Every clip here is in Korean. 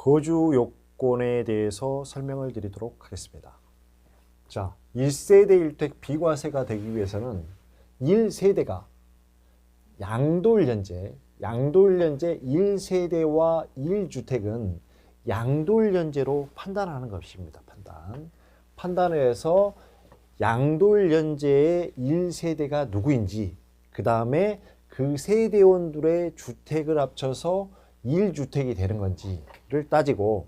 거주 요건에 대해서 설명을 드리도록 하겠습니다. 자, 1세대 1주택 비과세가 되기 위해서는 1세대가 양도일연재 1세대와 1주택은 양도일연재로 판단하는 것입니다. 판단을 해서 양도일연재의 1세대가 누구인지, 그 다음에 그 세대원들의 주택을 합쳐서 1주택이 되는 건지를 따지고,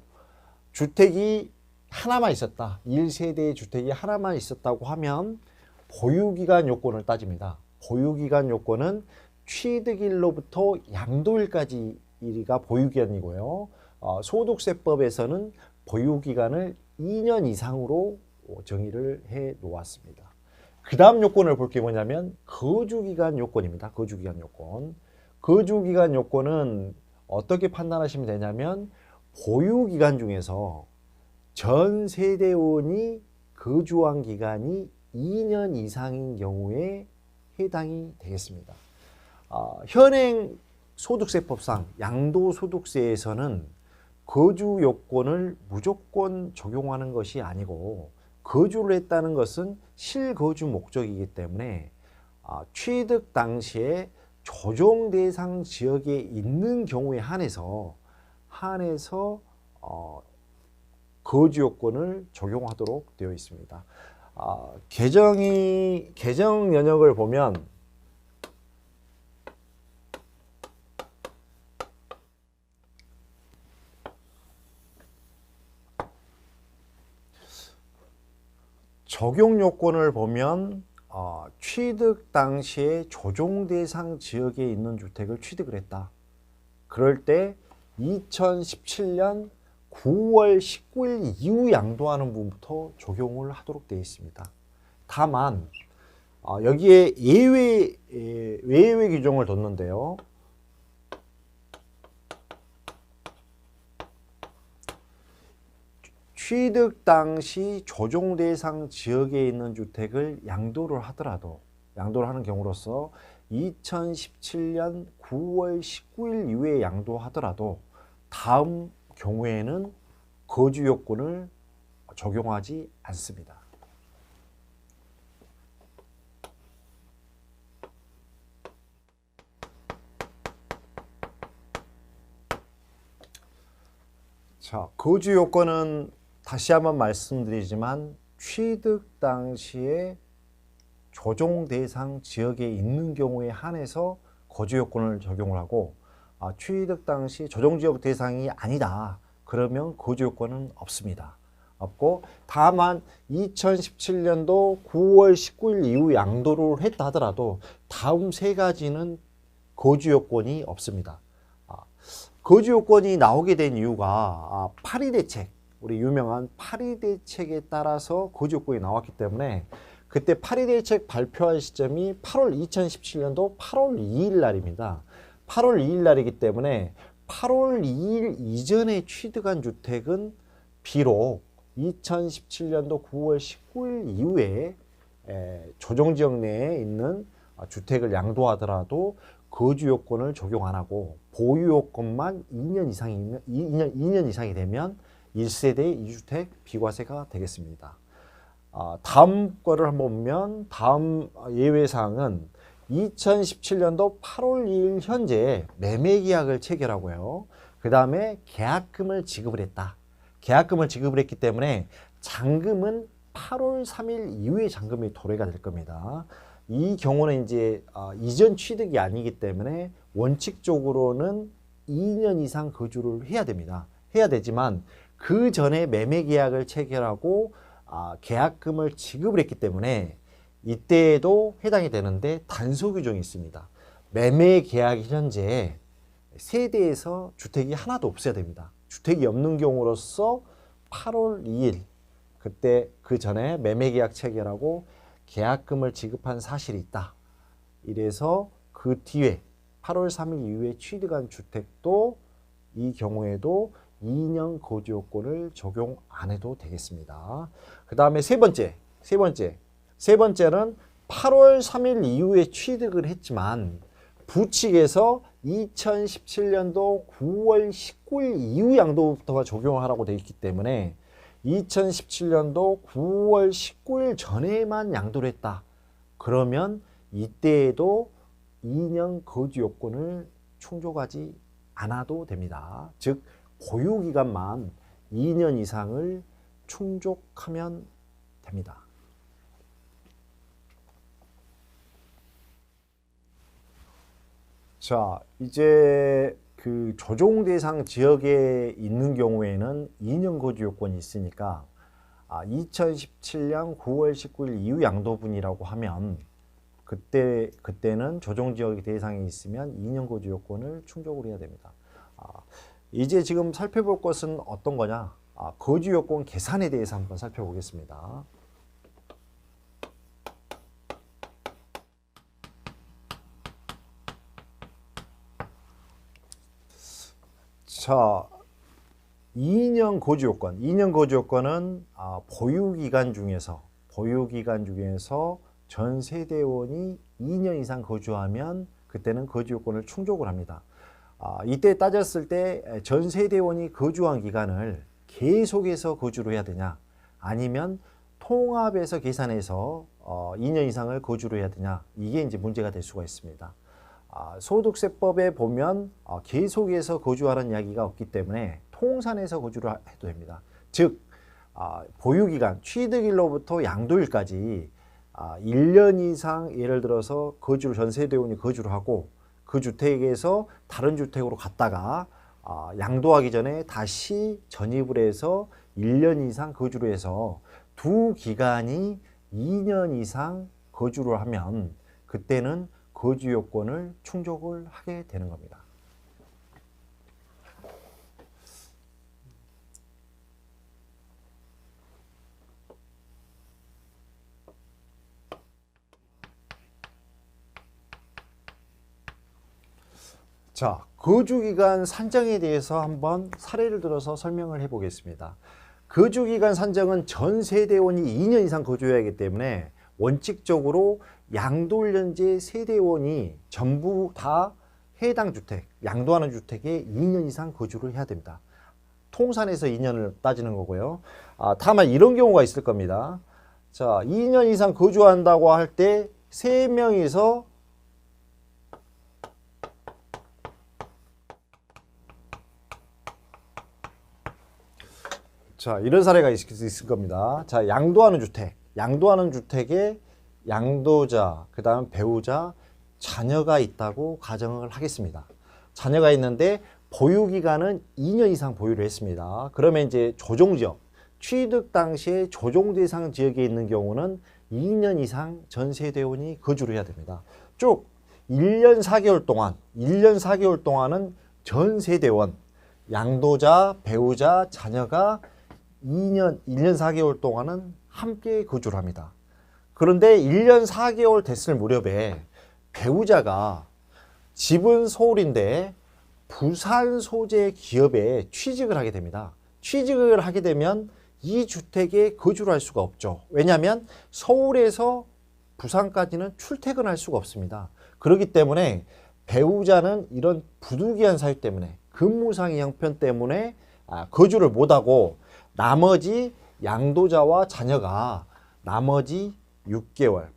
주택이 하나만 있었다, 1세대의 주택이 하나만 있었다고 하면 보유기간 요건을 따집니다. 보유기간 요건은 취득일로부터 양도일까지가 보유기간이고요. 소득세법에서는 보유기간을 2년 이상으로 정의를 해 놓았습니다. 그 다음 요건을 볼 게 뭐냐면 거주기간 요건입니다. 거주기간 요건. 거주기간 요건은 어떻게 판단하시면 되냐면, 보유기간 중에서 전 세대원이 거주한 기간이 2년 이상인 경우에 해당이 되겠습니다. 현행 소득세법상 양도소득세에서는 거주 요건을 무조건 적용하는 것이 아니고, 거주를 했다는 것은 실거주 목적이기 때문에 취득 당시에 조정 대상 지역에 있는 경우에 한해서 거주 요건을 적용하도록 되어 있습니다. 개정 연역을 보면 적용 요건을 보면 취득 당시에 조정 대상 지역에 있는 주택을 취득을 했다. 그럴 때 2017년 9월 19일 이후 양도하는 부분부터 적용을 하도록 되어 있습니다. 다만 여기에 예외 규정을 뒀는데요. 취득 당시 조정 대상 지역에 있는 주택을 양도를 하는 경우로서 2017년 9월 19일 이후에 양도하더라도 다음 경우에는 거주 요건을 적용하지 않습니다. 자, 거주 요건은 다시 한번 말씀드리지만 취득 당시에 조정 대상 지역에 있는 경우에 한해서 거주 요건을 적용을 하고, 취득 당시 조정 지역 대상이 아니다 그러면 거주 요건은 없습니다. 없고, 다만 2017년도 9월 19일 이후 양도를 했다 하더라도 다음 세 가지는 거주 요건이 없습니다. 거주 요건이 나오게 된 이유가 파리 대책, 우리 유명한 파리 대책에 따라서 거주 요건이 나왔기 때문에, 그때 파리 대책 발표한 시점이 2017년도 8월 2일 날입니다. 8월 2일 날이기 때문에 8월 2일 이전에 취득한 주택은 비록 2017년도 9월 19일 이후에 조정지역 내에 있는 주택을 양도하더라도 거주 요건을 적용 안 하고, 보유 요건만 2년 이상이 되면 1세대 2주택 비과세가 되겠습니다. 다음 거를 한번 보면, 다음 예외사항은 2017년도 8월 2일 현재 매매계약을 체결하고요. 그 다음에 계약금을 지급을 했다. 계약금을 지급을 했기 때문에 잔금은 8월 3일 이후에 잔금이 도래가 될 겁니다. 이 경우는 이제 이전 취득이 아니기 때문에 원칙적으로는 2년 이상 거주를 해야 됩니다. 해야 되지만 그 전에 매매계약을 체결하고 계약금을 지급을 했기 때문에 이때에도 해당이 되는데, 단서 규정이 있습니다. 매매계약 현재 세대에서 주택이 하나도 없어야 됩니다. 주택이 없는 경우로서 8월 2일 그때 그 전에 매매계약 체결하고 계약금을 지급한 사실이 있다. 이래서 그 뒤에 8월 3일 이후에 취득한 주택도 이 경우에도 2년 거주 요건을 적용 안 해도 되겠습니다. 그 다음에 세 번째는 8월 3일 이후에 취득을 했지만 부칙에서 2017년도 9월 19일 이후 양도부터가 적용을 하라고 되어 있기 때문에 2017년도 9월 19일 전에만 양도를 했다. 그러면 이때에도 2년 거주 요건을 충족하지 않아도 됩니다. 즉 보유기간만 2년 이상을 충족하면 됩니다. 자, 이제 그 조정 대상 지역에 있는 경우에는 2년 거주 요건이 있으니까 2017년 9월 19일 이후 양도분이라고 하면 그때는 조정 지역 대상이 있으면 2년 거주 요건을 충족을 해야 됩니다. 이제 지금 살펴볼 것은 어떤 거냐? 거주 요건 계산에 대해서 한번 살펴보겠습니다. 자, 2년 거주 요건. 2년 거주 요건은 보유기간 중에서 전 세대원이 2년 이상 거주하면 그때는 거주 요건을 충족을 합니다. 이때 따졌을 때 전 세대원이 거주한 기간을 계속해서 거주를 해야 되냐, 아니면 통합해서 계산해서 2년 이상을 거주를 해야 되냐, 이게 이제 문제가 될 수가 있습니다. 소득세법에 보면 계속해서 거주하라는 이야기가 없기 때문에 통산해서 거주를 해도 됩니다. 즉 보유기간, 취득일로부터 양도일까지 1년 이상 예를 들어서 전 세대원이 거주를 하고 그 주택에서 다른 주택으로 갔다가 양도하기 전에 다시 전입을 해서 1년 이상 거주를 해서 두 기간이 2년 이상 거주를 하면 그때는 거주 요건을 충족을 하게 되는 겁니다. 자, 거주기간 산정에 대해서 한번 사례를 들어서 설명을 해 보겠습니다. 거주기간 산정은 전 세대원이 2년 이상 거주해야 하기 때문에 원칙적으로 양도일년제 세대원이 전부 다 해당 주택, 양도하는 주택에 2년 이상 거주를 해야 됩니다. 통산해서 2년을 따지는 거고요. 다만 이런 경우가 있을 겁니다. 자, 2년 이상 거주한다고 할 때 3명이서 자, 이런 사례가 있을 겁니다. 자, 양도하는 주택에 양도자, 그 다음 배우자, 자녀가 있다고 가정을 하겠습니다. 자녀가 있는데 보유기간은 2년 이상 보유를 했습니다. 그러면 이제 조정지역, 취득 당시에 조정대상 지역에 있는 경우는 2년 이상 전세대원이 거주를 해야 됩니다. 쭉 1년 4개월 동안은 전세대원, 양도자, 배우자, 자녀가 1년 4개월 동안은 함께 거주를 합니다. 그런데 1년 4개월 됐을 무렵에 배우자가 집은 서울인데 부산 소재 기업에 취직을 하게 됩니다. 취직을 하게 되면 이 주택에 거주를 할 수가 없죠. 왜냐하면 서울에서 부산까지는 출퇴근할 수가 없습니다. 그렇기 때문에 배우자는 이런 부득이한 사유 때문에, 근무상의 형편 때문에 거주를 못하고 나머지 양도자와 자녀가 나머지 6개월,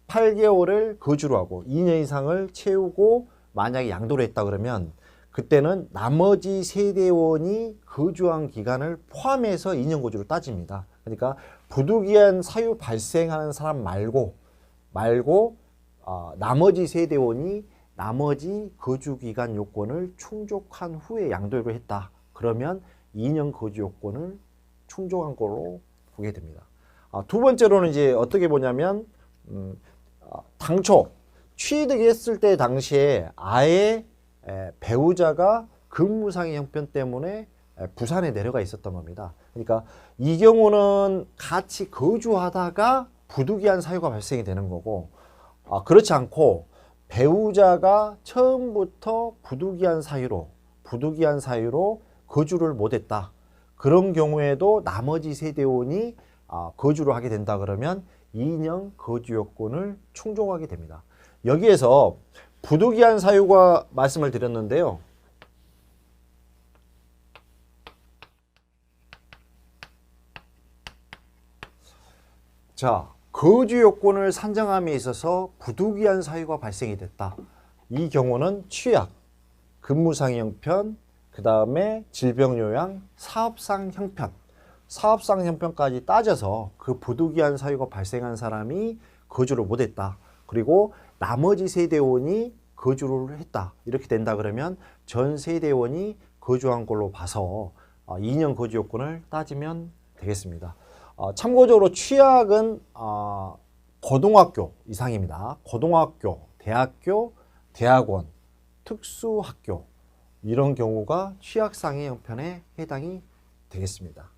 8개월을 거주를 하고 2년 이상을 채우고 만약에 양도를 했다 그러면 그때는 나머지 세대원이 거주한 기간을 포함해서 2년 거주를 따집니다. 그러니까 부득이한 사유 발생하는 사람 말고 나머지 세대원이 나머지 거주기간 요건을 충족한 후에 양도를 했다. 그러면 2년 거주 요건을 충족한 걸로 보게 됩니다. 두 번째로는 이제 어떻게 보냐면 당초 취득했을 때 당시에 아예 배우자가 근무상의 형편 때문에 부산에 내려가 있었던 겁니다. 그러니까 이 경우는 같이 거주하다가 부득이한 사유가 발생이 되는 거고, 그렇지 않고 배우자가 처음부터 부득이한 사유로 거주를 못했다. 그런 경우에도 나머지 세대원이 거주를 하게 된다 그러면 2년 거주 요건을 충족하게 됩니다. 여기에서 부득이한 사유가 말씀을 드렸는데요. 자, 거주 요건을 산정함에 있어서 부득이한 사유가 발생이 됐다. 이 경우는 취약, 근무상 형편, 그 다음에 질병 요양, 사업상 형편, 사업상 형편까지 따져서 그 부득이한 사유가 발생한 사람이 거주를 못했다. 그리고 나머지 세대원이 거주를 했다. 이렇게 된다 그러면 전 세대원이 거주한 걸로 봐서 2년 거주 요건을 따지면 되겠습니다. 참고적으로 취약은 고등학교 이상입니다. 고등학교, 대학교, 대학원, 특수학교 이런 경우가 취약상의 형편에 해당이 되겠습니다.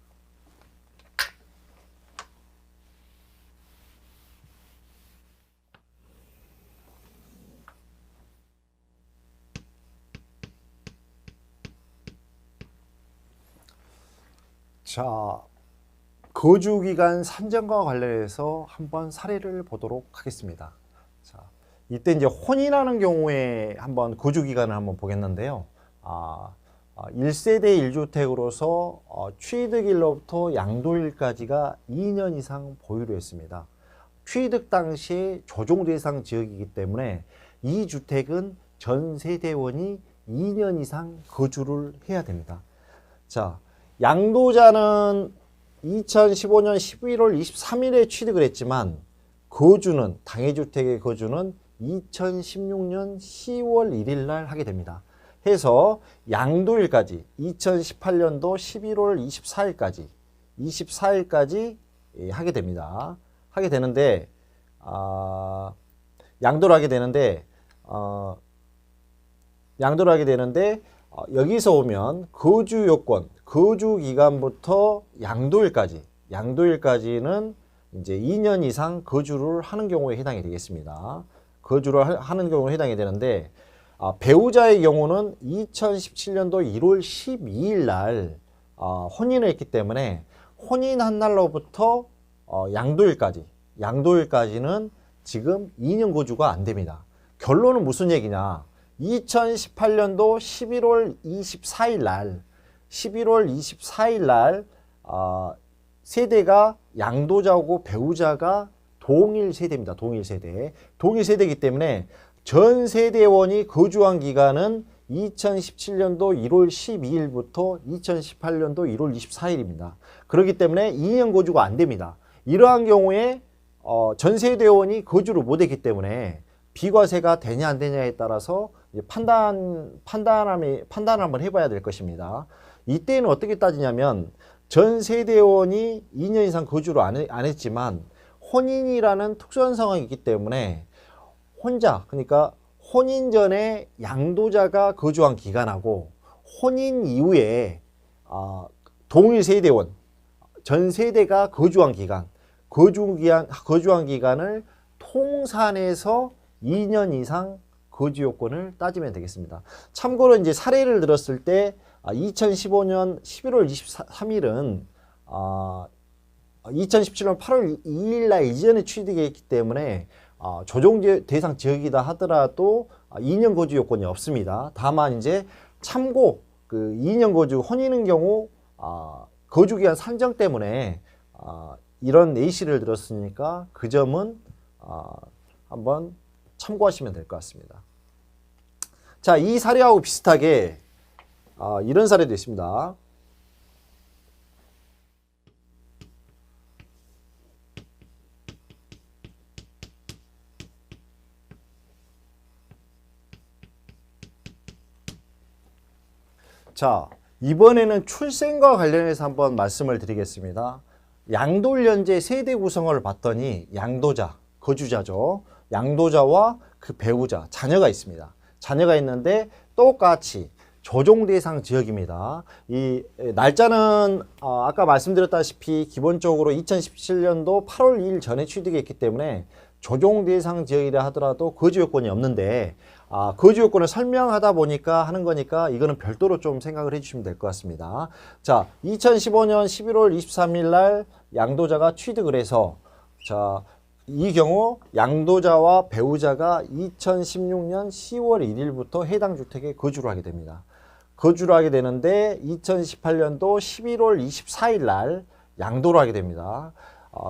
자, 거주기간 산정과 관련해서 한번 사례를 보도록 하겠습니다. 자, 이때 이제 혼인하는 경우에 한번 거주기간을 한번 보겠는데요. 1세대 1주택으로서 취득일로부터 양도일까지가 2년 이상 보유를 했습니다. 취득 당시에 조정 대상 지역이기 때문에 이 주택은 전 세대원이 2년 이상 거주를 해야 됩니다. 자, 양도자는 2015년 11월 23일에 취득을 했지만 거주는 당해주택의 거주는 2016년 10월 1일 날 하게 됩니다. 해서 양도일까지 2018년도 11월 24일까지 하게 됩니다. 하게 되는데 양도를 하게 되는데 여기서 오면 거주 요건, 거주 기간부터 양도일까지는 이제 2년 이상 거주를 하는 경우에 해당이 되겠습니다. 거주를 하는 경우에 해당이 되는데 배우자의 경우는 2017년도 1월 12일 날 혼인을 했기 때문에 혼인한 날로부터 양도일까지는 지금 2년 거주가 안 됩니다. 결론은 무슨 얘기냐? 2018년도 11월 24일 날 세대가 양도자고 배우자가 동일 세대입니다. 동일 세대이기 때문에 전 세대원이 거주한 기간은 2017년도 1월 12일부터 2018년도 1월 24일입니다. 그렇기 때문에 2년 거주가 안 됩니다. 이러한 경우에 전 세대원이 거주를 못했기 때문에 비과세가 되냐 안 되냐에 따라서 판단을 한번 해봐야 될 것입니다. 이때는 어떻게 따지냐면 전 세대원이 2년 이상 거주를 안 했지만 혼인이라는 특수한 상황이 있기 때문에 그러니까 혼인 전에 양도자가 거주한 기간하고 혼인 이후에 동일 세대원 전 세대가 거주한 기간을 통산해서 2년 이상 거주 요건을 따지면 되겠습니다. 참고로 이제 사례를 들었을 때 2015년 11월 23일은 2017년 8월 2일 날 이전에 취득했기 때문에 조정 대상 지역이다 하더라도 2년 거주 요건이 없습니다. 다만 이제 참고 그 2년 거주 혼인인 경우 거주 기간 산정 때문에 이런 예시를 들었으니까 그 점은 한번 참고하시면 될 것 같습니다. 자, 이 사례하고 비슷하게 이런 사례도 있습니다. 자, 이번에는 출생과 관련해서 한번 말씀을 드리겠습니다. 양돌연재 세대 구성을 봤더니 양도자, 거주자죠. 양도자와 그 배우자, 자녀가 있습니다. 자녀가 있는데 똑같이 조정 대상 지역입니다. 이 날짜는 아까 말씀드렸다시피 기본적으로 2017년도 8월 2일 전에 취득했기 때문에 조정 대상 지역이라 하더라도 거주 요건이 없는데 거주 요건을 설명하다 보니까 하는 거니까 이거는 별도로 좀 생각을 해주시면 될 것 같습니다. 자, 2015년 11월 23일 날 양도자가 취득을 해서 자, 이 경우 양도자와 배우자가 2016년 10월 1일부터 해당 주택에 거주를 하게 됩니다. 거주를 하게 되는데 2018년도 11월 24일 날 양도를 하게 됩니다.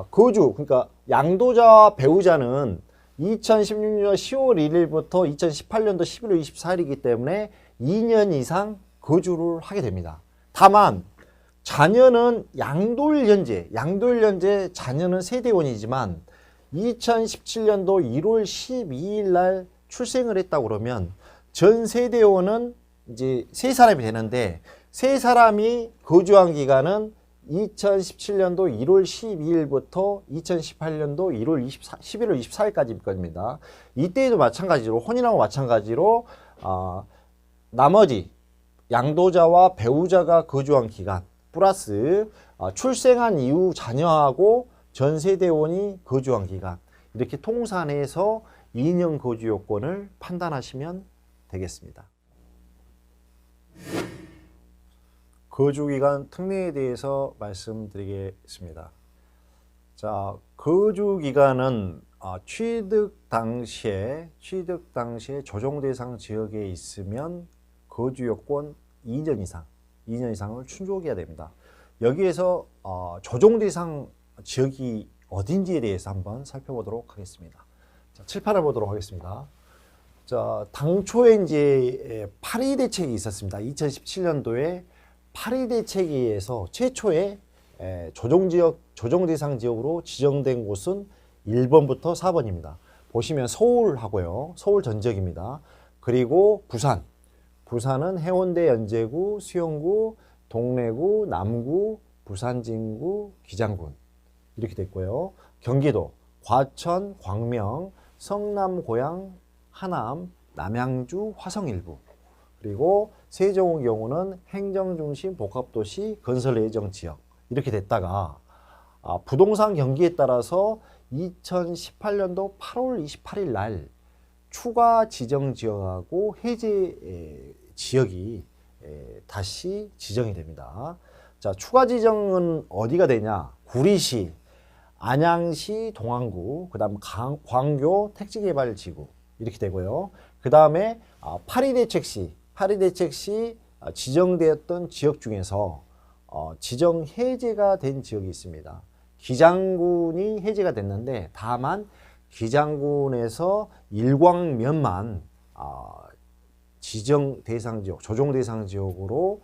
거주, 그러니까 양도자와 배우자는 2016년 10월 1일부터 2018년도 11월 24일이기 때문에 2년 이상 거주를 하게 됩니다. 다만 자녀는 양도일 현재 자녀는 세대원이지만 2017년도 1월 12일 날 출생을 했다고 그러면 전 세대원은 이제 세 사람이 되는데 세 사람이 거주한 기간은 2017년도 1월 12일부터 2018년도 11월 24일까지일 겁니다. 이때에도 마찬가지로 혼인하고 마찬가지로 나머지 양도자와 배우자가 거주한 기간 플러스 출생한 이후 자녀하고 전 세대원이 거주한 기간 이렇게 통산해서 2년 거주 요건을 판단하시면 되겠습니다. 거주기간 특례에 대해서 말씀드리겠습니다. 자, 거주기간은 취득 당시에 조정 대상 지역에 있으면 거주 요건 2년 이상을 충족해야 됩니다. 여기에서 조정 대상 지역이 어딘지에 대해서 한번 살펴보도록 하겠습니다. 자, 칠판을 보도록 하겠습니다. 자, 당초에 이제 8.2 대책이 있었습니다. 2017년도에 8.2 대책에 의해서 최초의 조정 대상 지역으로 지정된 곳은 1번부터 4번입니다. 보시면 서울하고요. 서울 전 지역입니다. 그리고 부산은 해운대 연제구, 수영구, 동래구, 남구, 부산진구, 기장군 이렇게 됐고요. 경기도 과천, 광명, 성남, 고양, 하남, 남양주, 화성 일부 그리고 세종의 경우는 행정중심 복합도시 건설 예정 지역 이렇게 됐다가 부동산 경기에 따라서 2018년도 8월 28일 날 추가 지정 지역하고 해제 지역이 다시 지정이 됩니다. 자, 추가 지정은 어디가 되냐? 구리시, 안양시, 동안구, 그 다음 광교 택지개발지구 이렇게 되고요. 그 다음에 8.2 대책 시 지정되었던 지역 중에서 지정 해제가 된 지역이 있습니다. 기장군이 해제가 됐는데 다만 기장군에서 일광면만 지정 대상 지역, 조정 대상 지역으로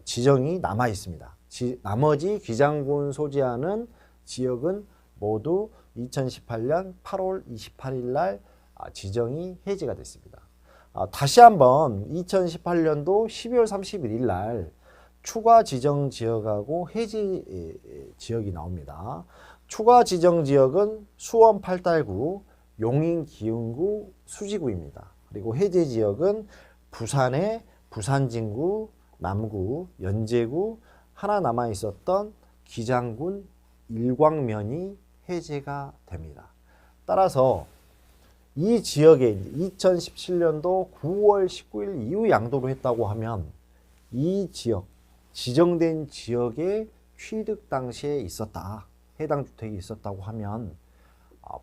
지정이 남아 있습니다. 나머지 기장군 소지하는 지역은 모두 2018년 8월 28일 날 지정이 해제가 됐습니다. 다시 한번 2018년도 12월 31일 날 추가 지정 지역하고 해제 지역이 나옵니다. 추가 지정 지역은 수원 팔달구, 용인 기흥구, 수지구입니다. 그리고 해제 지역은 부산의 부산진구, 남구, 연제구, 하나 남아 있었던 기장군 일광면이 해제가 됩니다. 따라서 이 지역에 2017년도 9월 19일 이후 양도를 했다고 하면 이 지역, 지정된 지역에 취득 당시에 있었다. 해당 주택이 있었다고 하면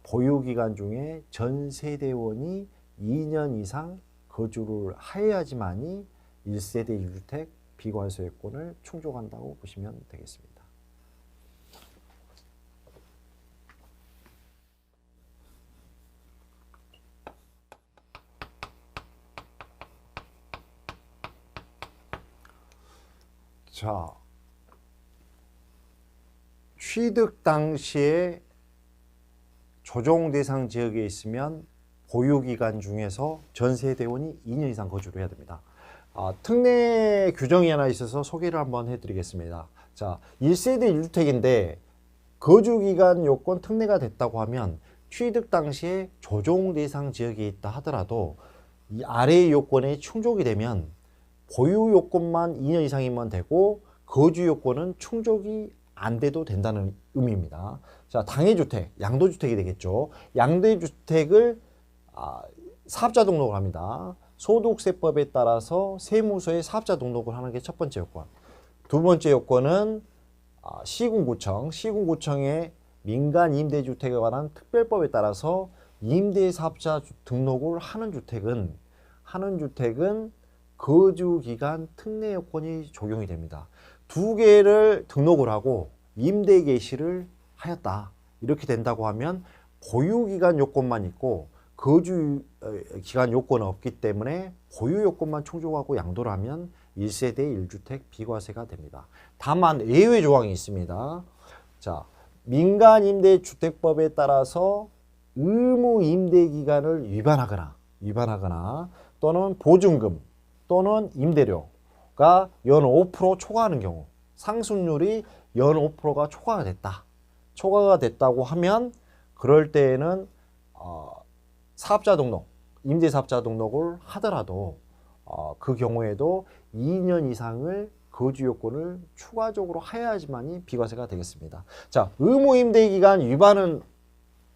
보유기간 중에 전 세대원이 2년 이상 거주를 하여야지만이 1세대 1주택 비과세권을 충족한다고 보시면 되겠습니다. 자, 취득 당시에 조정 대상 지역에 있으면 보유기간 중에서 전세대원이 2년 이상 거주를 해야 됩니다. 특례 규정이 하나 있어서 소개를 한번 해드리겠습니다. 자, 1세대 1주택인데 거주기간 요건 특례가 됐다고 하면 취득 당시에 조정 대상 지역에 있다 하더라도 이 아래의 요건에 충족이 되면 보유 요건만 2년 이상이면 되고 거주 요건은 충족이 안 돼도 된다는 의미입니다. 자, 당해주택, 양도주택이 되겠죠. 양도주택을 사업자 등록을 합니다. 소득세법에 따라서 세무서에 사업자 등록을 하는 게 첫 번째 요건. 두 번째 요건은 시군구청에 민간 임대주택에 관한 특별법에 따라서 임대사업자 등록을 하는 주택은 거주기간 특례 요건이 적용이 됩니다. 두 개를 등록을 하고 임대 개시를 하였다. 이렇게 된다고 하면 보유기간 요건만 있고 거주기간 요건은 없기 때문에 보유 요건만 충족하고 양도를 하면 1세대 1주택 비과세가 됩니다. 다만 예외 조항이 있습니다. 자, 민간임대주택법에 따라서 의무 임대기간을 위반하거나 또는 보증금 또는 임대료가 연 5% 초과하는 경우, 상승률이 연 5%가 초과가 됐다고 하면 그럴 때에는 사업자 등록, 임대사업자 등록을 하더라도 그 경우에도 2년 이상을 거주 요건을 추가적으로 하여야지만이 비과세가 되겠습니다. 자, 의무 임대 기간 위반은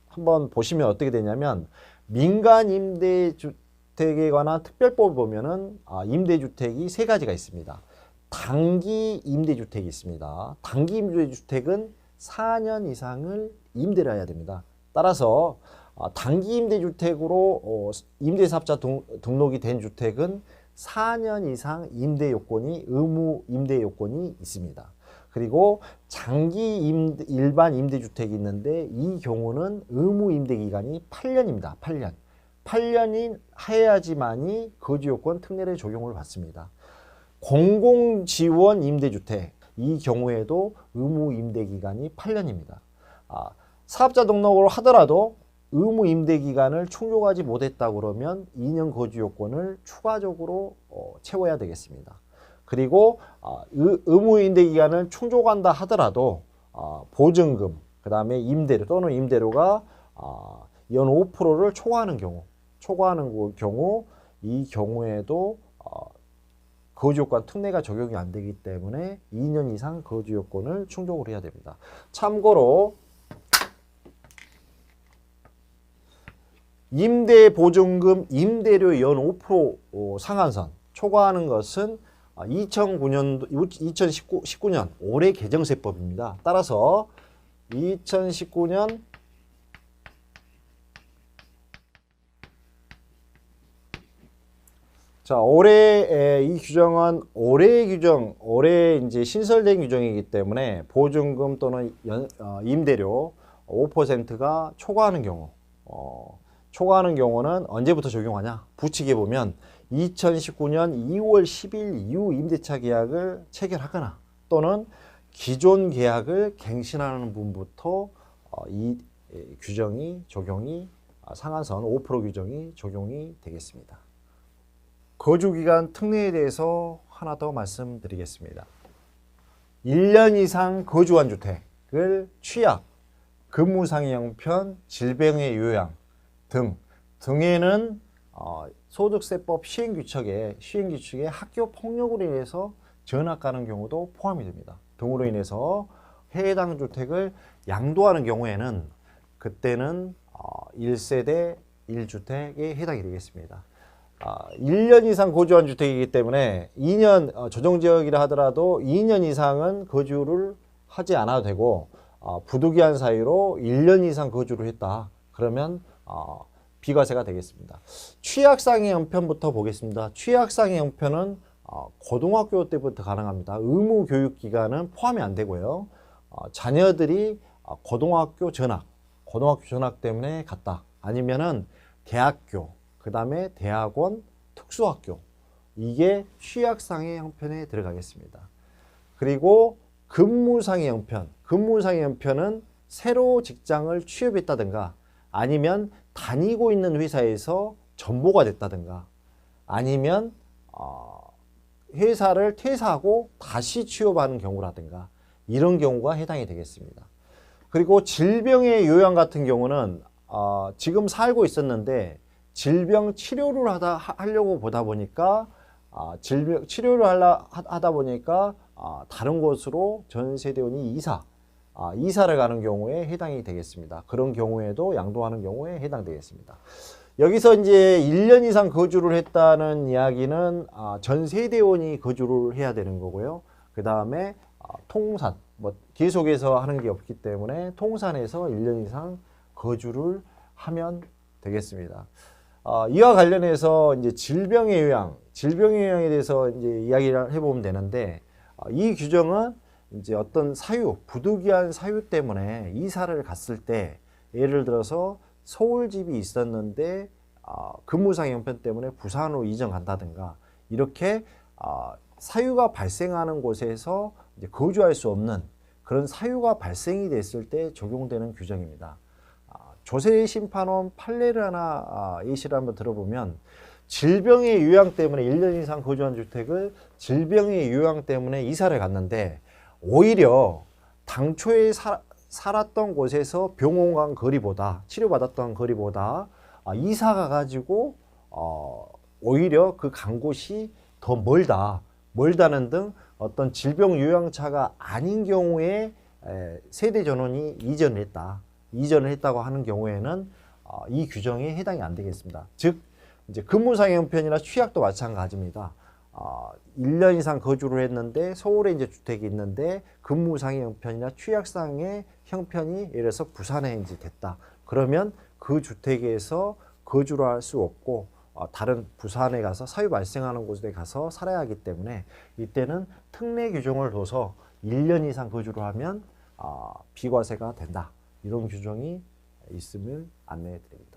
한번 보시면 어떻게 되냐면 민간 임대주택에 관한 특별법을 보면은 임대주택이 세 가지가 있습니다. 단기 임대주택이 있습니다. 단기 임대주택은 4년 이상을 임대를 해야 됩니다. 따라서 단기 임대주택으로 임대사업자 등록이 된 주택은 4년 이상 임대 요건이 의무 임대 요건이 있습니다. 그리고 장기 일반 임대주택이 있는데 이 경우는 의무 임대 기간이 8년입니다. 8년이 해야지만이 거주 요건 특례를 적용을 받습니다. 공공지원 임대주택 이 경우에도 의무 임대 기간이 8년입니다. 사업자 등록을 하더라도 의무 임대 기간을 충족하지 못했다 그러면 2년 거주 요건을 추가적으로 채워야 되겠습니다. 그리고 의무 임대 기간을 충족한다 하더라도 보증금, 그 다음에 임대료 또는 임대료가 연 5%를 초과하는 경우 이 경우에도 거주 요건 특례가 적용이 안 되기 때문에 2년 이상 거주 요건을 충족을 해야 됩니다. 참고로 임대보증금, 임대료 연 5% 상한선 초과하는 것은 2019년 올해 개정세법입니다. 따라서 2019년 자, 올해 이 규정은 올해 이제 신설된 규정이기 때문에 보증금 또는 임대료 5%가 초과하는 경우는 언제부터 적용하냐? 부칙에 보면 2019년 2월 10일 이후 임대차 계약을 체결하거나 또는 기존 계약을 갱신하는 분부터 이 규정이 상한선 5% 규정이 적용이 되겠습니다. 거주기간 특례에 대해서 하나 더 말씀드리겠습니다. 1년 이상 거주한 주택을 취약, 근무상의 형편, 질병의 요양 등에는 소득세법 시행규칙에 학교 폭력으로 인해서 전학 가는 경우도 포함이 됩니다. 등으로 인해서 해당 주택을 양도하는 경우에는 그때는 1세대 1주택에 해당이 되겠습니다. 1년 이상 거주한 주택이기 때문에 2년 조정지역이라 하더라도 2년 이상은 거주를 하지 않아도 되고 부득이한 사유로 1년 이상 거주를 했다. 그러면 비과세가 되겠습니다. 취약상의 형편부터 보겠습니다. 취약상의 형편은 고등학교 때부터 가능합니다. 의무 교육 기간은 포함이 안 되고요. 자녀들이 고등학교 전학 때문에 갔다. 아니면은 대학교, 그 다음에 대학원, 특수학교 이게 취약상의 형편에 들어가겠습니다. 그리고 근무상의 형편은 새로 직장을 취업했다든가 아니면 다니고 있는 회사에서 전보가 됐다든가 아니면 회사를 퇴사하고 다시 취업하는 경우라든가 이런 경우가 해당이 되겠습니다. 그리고 질병의 요양 같은 경우는 지금 살고 있었는데 질병 치료를 하려고 보다 보니까 다른 곳으로 전세대원이 이사를 가는 경우에 해당이 되겠습니다. 그런 경우에도 양도하는 경우에 해당되겠습니다. 여기서 이제 1년 이상 거주를 했다는 이야기는 전세대원이 거주를 해야 되는 거고요. 그 다음에 통산, 뭐 계속해서 하는 게 없기 때문에 통산에서 1년 이상 거주를 하면 되겠습니다. 이와 관련해서 이제 질병의 요양에 대해서 이제 이야기를 해보면 되는데, 이 규정은 이제 어떤 사유, 부득이한 사유 때문에 이사를 갔을 때, 예를 들어서 서울집이 있었는데 근무상 형편 때문에 부산으로 이전 간다든가, 이렇게 사유가 발생하는 곳에서 이제 거주할 수 없는 그런 사유가 발생이 됐을 때 적용되는 규정입니다. 조세 심판원 판례를 하나 예시를 한번 들어보면, 질병의 요양 때문에 1년 이상 거주한 주택을 질병의 요양 때문에 이사를 갔는데, 오히려 당초에 살았던 곳에서 병원 간 거리보다, 치료받았던 거리보다 이사가 가지고 오히려 그 간 곳이 더 멀다는 등 어떤 질병 요양차가 아닌 경우에 세대 전원이 이전을 했다고 하는 경우에는 이 규정에 해당이 안 되겠습니다. 즉 이제 근무상 형편이나 취약도 마찬가지입니다. 1년 이상 거주를 했는데 서울에 이제 주택이 있는데 근무상의 형편이나 취약상의 형편이 예를 들어서 부산에 이제 됐다. 그러면 그 주택에서 거주를 할 수 없고 다른 부산에 가서 사유 발생하는 곳에 가서 살아야 하기 때문에 이때는 특례 규정을 둬서 1년 이상 거주를 하면 비과세가 된다. 이런 규정이 있음을 안내해 드립니다.